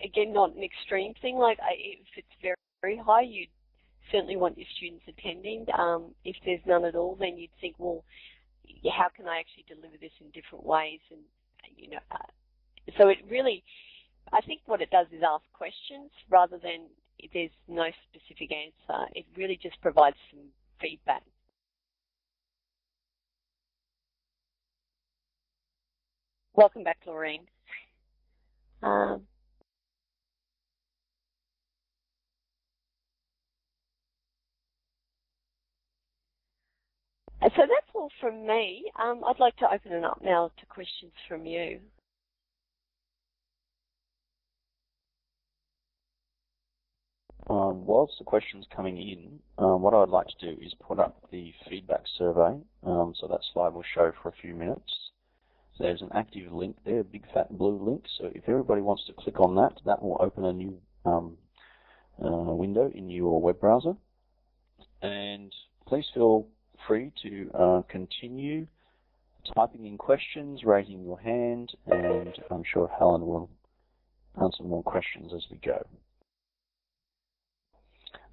Again, not an extreme thing. Like if it's very, very high, you'd certainly want your students attending. If there's none at all, then you'd think, well, how can I actually deliver this in different ways? And so it really, I think what it does is ask questions rather than there's no specific answer. It really just provides some feedback. Welcome back, Laureen. So that's all from me. I'd like to open it up now to questions from you. Whilst the question's coming in, what I'd like to do is put up the feedback survey. So that slide will show for a few minutes. So there's an active link there, a big fat blue link. So if everybody wants to click on that, that will open a new window in your web browser. And please feel free to continue typing in questions, raising your hand, and I'm sure Helen will answer more questions as we go.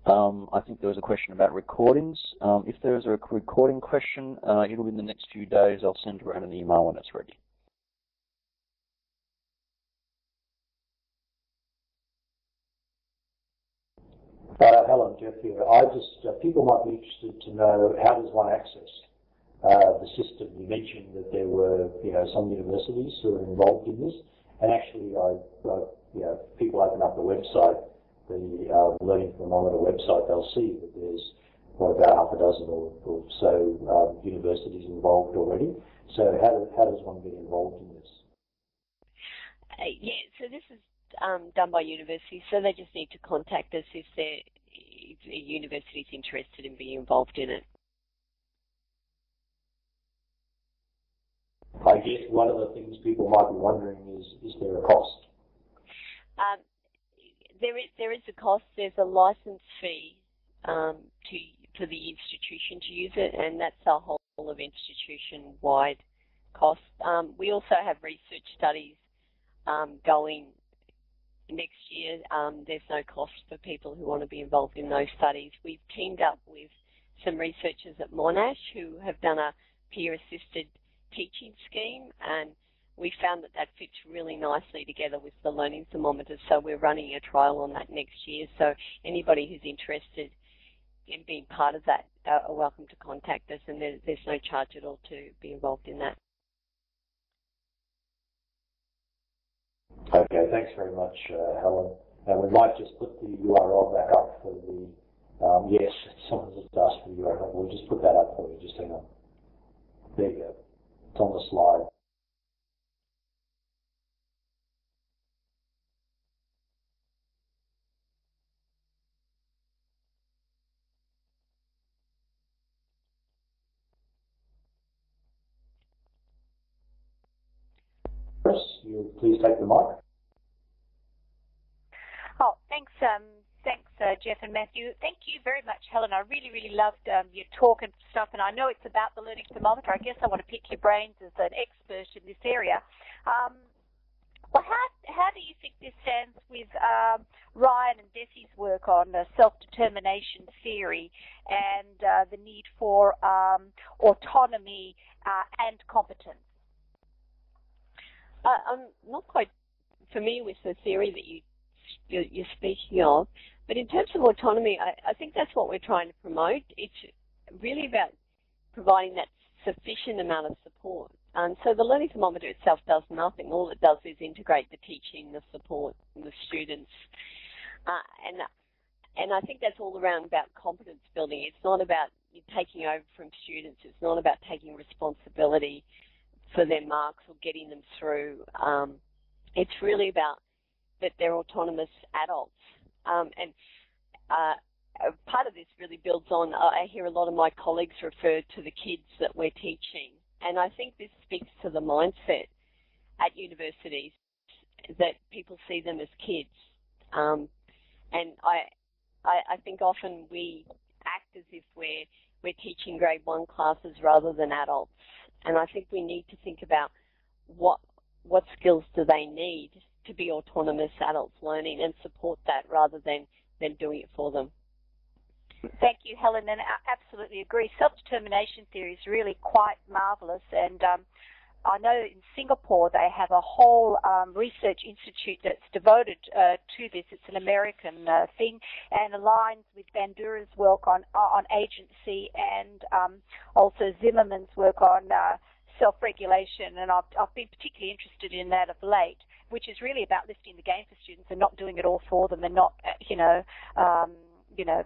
I think there was a question about recordings. If there is a recording question, it'll be in the next few days. I'll send around an email when it's ready. Helen, Jeff here. People might be interested to know, how does one access the system? You mentioned that there were, some universities who are involved in this, and actually, people open up the website, the Learning Thermometer website, they'll see that there's about half a dozen or so universities involved already. So how does one get involved in this? Yeah, so this is done by universities, so they just need to contact us if a university is interested in being involved in it. I guess one of the things people might be wondering is there a cost? There is a cost. There's a license fee for the institution to use it, and that's a whole of institution-wide cost. We also have research studies going next year. There's no cost for people who want to be involved in those studies. We've teamed up with some researchers at Monash who have done a peer-assisted teaching scheme, and we found that fits really nicely together with the Learning Thermometer, so we're running a trial on that next year. So anybody who's interested in being part of that are welcome to contact us, and there's no charge at all to be involved in that. Okay, thanks very much, Helen. And we might just put the URL back up for the, yes, someone just asked for the URL. We'll just put that up for you, just hang on. There you go. It's on the slide. Chris, you please take the mic. Oh, thanks, Jeff and Matthew. Thank you very much, Helen. I really, really loved your talk and stuff, and I know it's about the Learning Thermometer. I guess I want to pick your brains as an expert in this area. Well, how do you think this stands with Ryan and Desi's work on self-determination theory and the need for autonomy and competence? I'm not quite familiar with the theory that you're speaking of, but in terms of autonomy, I think that's what we're trying to promote. It's really about providing that sufficient amount of support. And so the Learning Thermometer itself does nothing. All it does is integrate the teaching, the support, and the students. And I think that's all around about competence building. It's not about you taking over from students. It's not about taking responsibility for their marks or getting them through. It's really about that they're autonomous adults. And part of this really builds on, I hear a lot of my colleagues refer to the kids that we're teaching. And I think this speaks to the mindset at universities that people see them as kids. And I think often we act as if we're teaching grade 1 classes rather than adults. And I think we need to think about what skills do they need to be autonomous adults learning and support that rather than doing it for them. Thank you, Helen, and I absolutely agree. Self-determination theory is really quite marvellous, and I know in Singapore they have a whole research institute that's devoted to this. It's an American thing and aligns with Bandura's work on agency and also Zimmerman's work on self-regulation, and I've been particularly interested in that of late, which is really about lifting the game for students and not doing it all for them and not,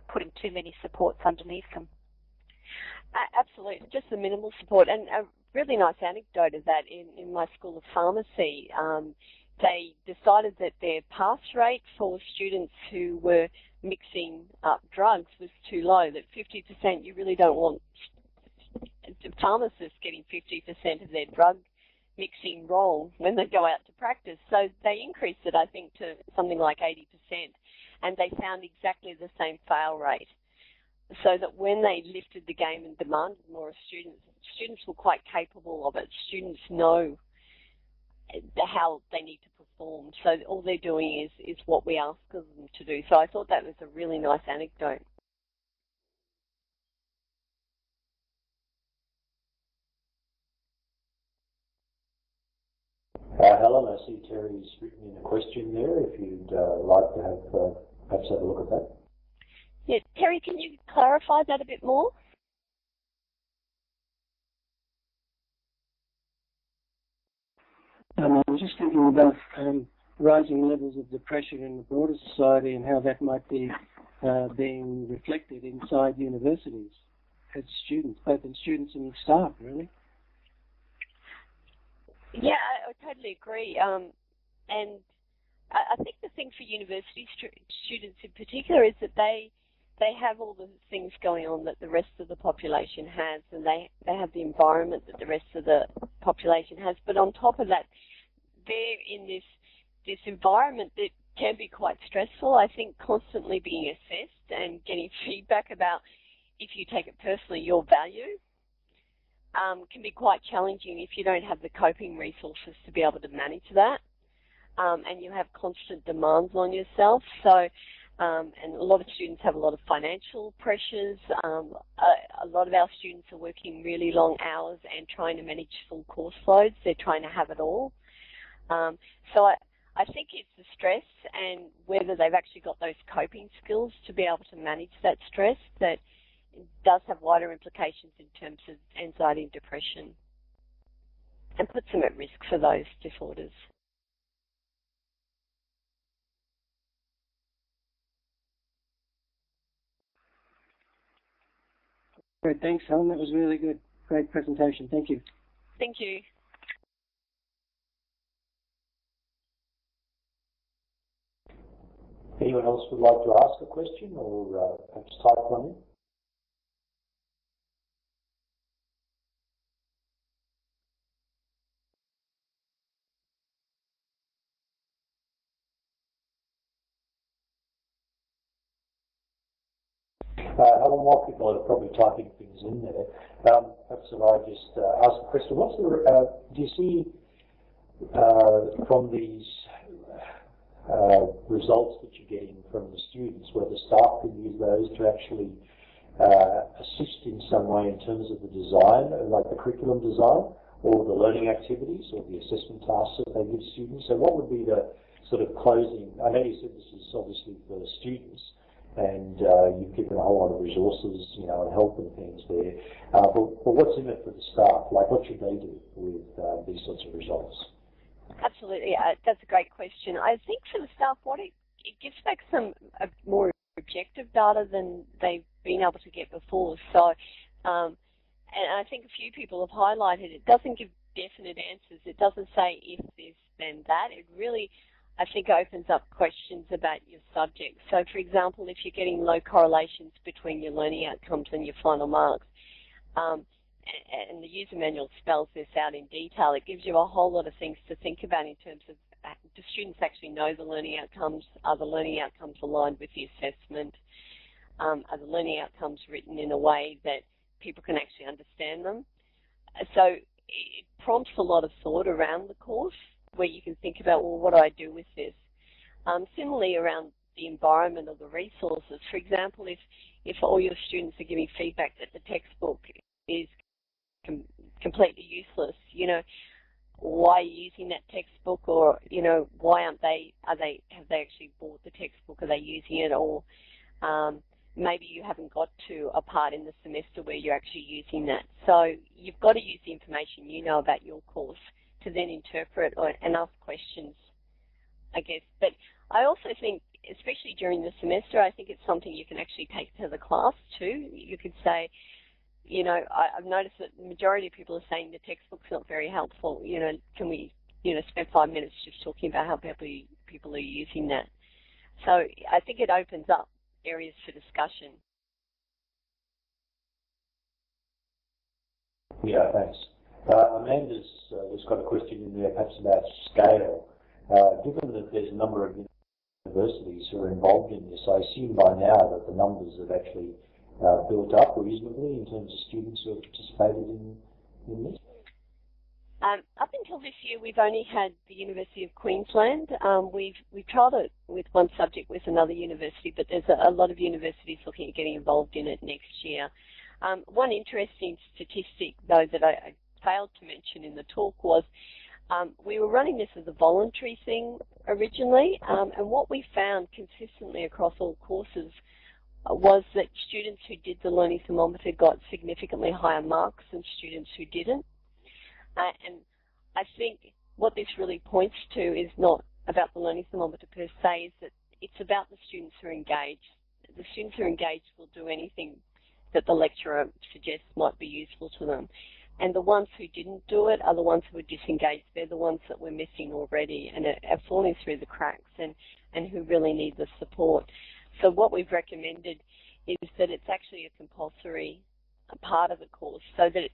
putting too many supports underneath them. Absolutely, just the minimal support. And a really nice anecdote of that in my School of Pharmacy, they decided that their pass rate for students who were mixing up drugs was too low, that 50%, you really don't want pharmacists getting 50% of their drug mixing wrong when they go out to practice. So they increased it, I think, to something like 80%, and they found exactly the same fail rate. So that when they lifted the game and demanded more of students were quite capable of it. Students know how they need to perform. So all they're doing is what we ask them to do. So I thought that was a really nice anecdote. Helen, I see Terry's written in a question there. If you'd like to have perhaps have a look at that. Yeah, Terry, can you clarify that a bit more? I was just thinking about rising levels of depression in the broader society and how that might be being reflected inside universities as students, both in students and staff, really. Yeah, I totally agree. And I think the thing for university students in particular is that they have all the things going on that the rest of the population has, and they have the environment that the rest of the population has. But on top of that, they're in this environment that can be quite stressful. I think constantly being assessed and getting feedback about, if you take it personally, your value can be quite challenging if you don't have the coping resources to be able to manage that. And you have constant demands on yourself. So, and a lot of students have a lot of financial pressures. A lot of our students are working really long hours and trying to manage full course loads. They're trying to have it all. So I think it's the stress and whether they've actually got those coping skills to be able to manage that stress that does have wider implications in terms of anxiety and depression and puts them at risk for those disorders. Great, thanks, Helen. That was really good. Great presentation. Thank you. Thank you. Anyone else would like to ask a question or perhaps type one in? Helen, while people are probably typing things in there, perhaps if I just ask a question. Do you see from these results that you're getting from the students, whether staff can use those to actually assist in some way in terms of the design, like the curriculum design, or the learning activities, or the assessment tasks that they give students? So what would be the sort of closing? I know you said this is obviously for the students, and you've given a whole lot of resources, and help and things there. But what's in it for the staff? Like, what should they do with these sorts of results? Absolutely, that's a great question. I think for the staff, it gives back some more objective data than they've been able to get before. So, and I think a few people have highlighted it doesn't give definite answers. It doesn't say if this, then that. It really, I think, opens up questions about your subject. So, for example, if you're getting low correlations between your learning outcomes and your final marks, and the user manual spells this out in detail, it gives you a whole lot of things to think about in terms of, do students actually know the learning outcomes? Are the learning outcomes aligned with the assessment? Are the learning outcomes written in a way that people can actually understand them? So it prompts a lot of thought around the course, where you can think about, well, what do I do with this? Similarly, around the environment or the resources. For example, if all your students are giving feedback that the textbook is completely useless, why are you using that textbook? Or, why have they actually bought the textbook? Are they using it? Or maybe you haven't got to a part in the semester where you're actually using that. So you've got to use the information you know about your course to then interpret and ask questions, I guess. But I also think, especially during the semester, I think it's something you can actually take to the class too. You could say, I've noticed that the majority of people are saying the textbook's not very helpful. Can we, spend 5 minutes just talking about how people are using that? So I think it opens up areas for discussion. Yeah, thanks. Amanda's just got a question in there, perhaps about scale. Given that there's a number of universities who are involved in this, I assume by now that the numbers have actually built up reasonably in terms of students who have participated in this? Up until this year, we've only had the University of Queensland. We've tried it with one subject with another university, but there's a lot of universities looking at getting involved in it next year. One interesting statistic, though, that I failed to mention in the talk was we were running this as a voluntary thing originally, and what we found consistently across all courses was that students who did the Learning Thermometer got significantly higher marks than students who didn't. And I think what this really points to is not about the Learning Thermometer per se, is that it's about the students who are engaged. The students who are engaged will do anything that the lecturer suggests might be useful to them. And the ones who didn't do it are the ones who are disengaged. They're the ones that we're missing already and are falling through the cracks and who really need the support. So what we've recommended is that it's actually a compulsory part of the course, so that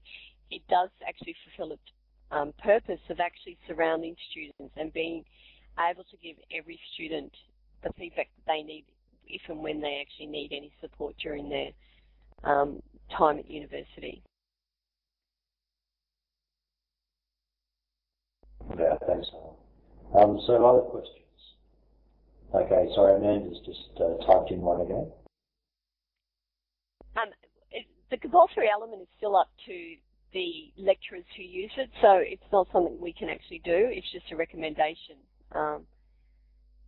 it does actually fulfill its purpose of actually surrounding students and being able to give every student the feedback that they need if and when they actually need any support during their time at university. Yeah, thanks, Helen. So other questions? Okay, sorry, Amanda's just typed in one again. The compulsory element is still up to the lecturers who use it, so it's not something we can actually do. It's just a recommendation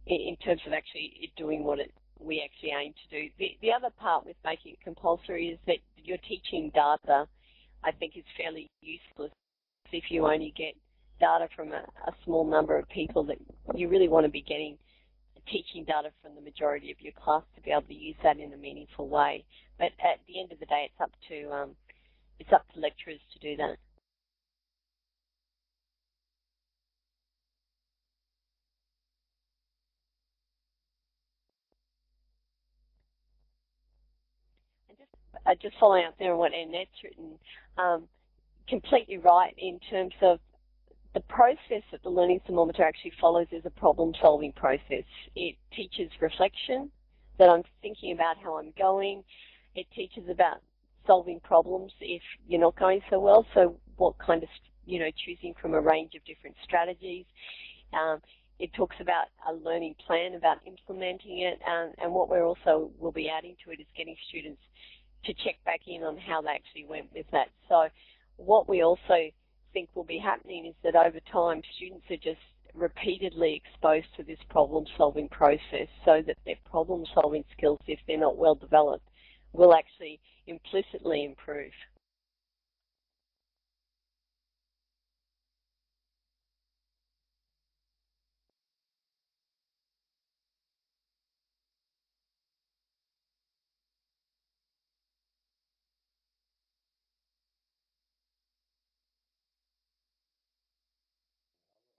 in terms of actually it doing what we actually aim to do. The other part with making it compulsory is that your teaching data, I think, is fairly useless if you only get data from a small number of people. That you really want to be getting teaching data from the majority of your class to be able to use that in a meaningful way. But at the end of the day, it's up to lecturers to do that. Just following up there on what Annette's written, completely right in terms of the process that the Learning Thermometer actually follows is a problem-solving process. It teaches reflection, that I'm thinking about how I'm going. It teaches about solving problems if you're not going so well, so what kind of, choosing from a range of different strategies. It talks about a learning plan, about implementing it, and what we'll be adding to it is getting students to check back in on how they actually went with that. So what we also think will be happening is that over time students are just repeatedly exposed to this problem-solving process so that their problem-solving skills, if they're not well developed, will actually implicitly improve.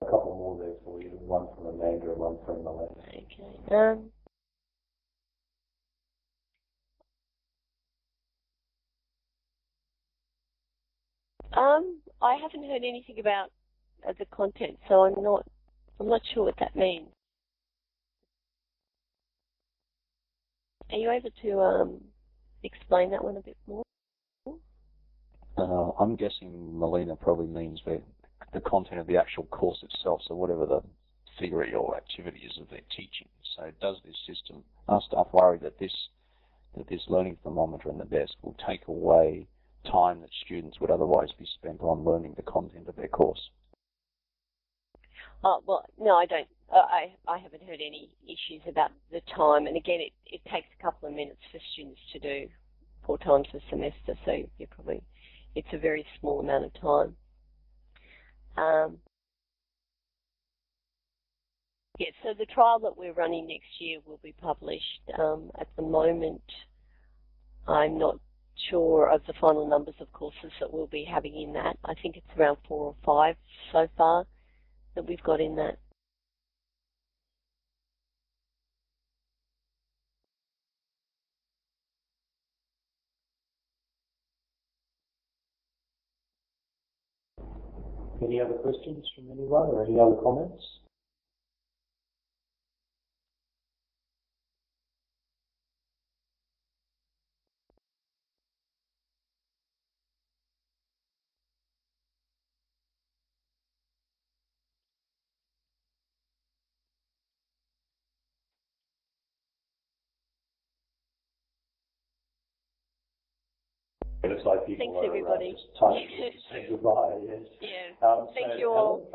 A couple more there for you, one from Amanda and one from Helen. Okay. I haven't heard anything about the content, so I'm not sure what that means. Are you able to explain that one a bit more? I'm guessing Melina probably means the content of the actual course itself, so whatever the theory or activity is that they're teaching. So does this system, our staff worry that this learning thermometer in the desk will take away time that students would otherwise be spent on learning the content of their course? Well, no, I don't. I haven't heard any issues about the time. And again, it takes a couple of minutes for students to do 4 times a semester, so it's a very small amount of time. Yeah, so the trial that we're running next year will be published. At the moment, I'm not sure of the final numbers of courses that we'll be having in that. I think it's around 4 or 5 so far that we've got in that. Any other questions from anyone or any other comments? It looks like people Thanks, are everybody. just time to say goodbye. Yes. Yeah. Thank you all.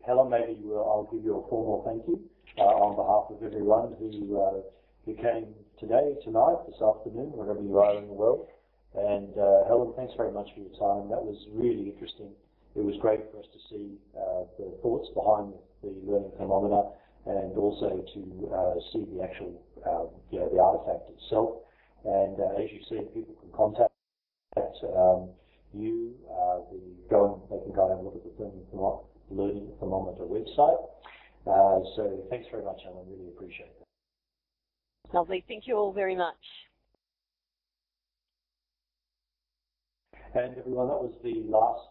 Helen, maybe I'll give you a formal thank you on behalf of everyone who came today, tonight, this afternoon, wherever you are in the world. And Helen, thanks very much for your time. That was really interesting. It was great for us to see the thoughts behind the Learning Thermometer and also to see the actual, the artifact itself. And as you said, people can contact you. They can go and look at the Learning Thermometer website. So thanks very much, Helen. Really appreciate that. Lovely. Thank you all very much. And everyone, that was the last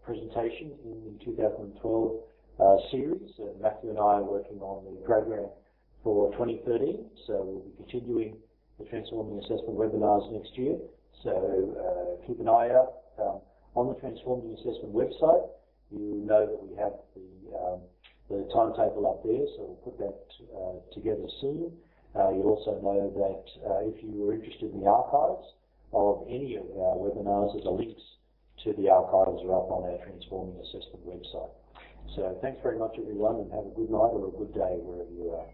presentation in the 2012 series. Matthew and I are working on the program for 2013, so we'll be continuing the Transforming Assessment webinars next year. So keep an eye out on the Transforming Assessment website. You know that we have the timetable up there, so we'll put that together soon. You'll also know that if you were interested in the archives of any of our webinars, the links to the archives are up on our Transforming Assessment website. So thanks very much, everyone, and have a good night or a good day wherever you are.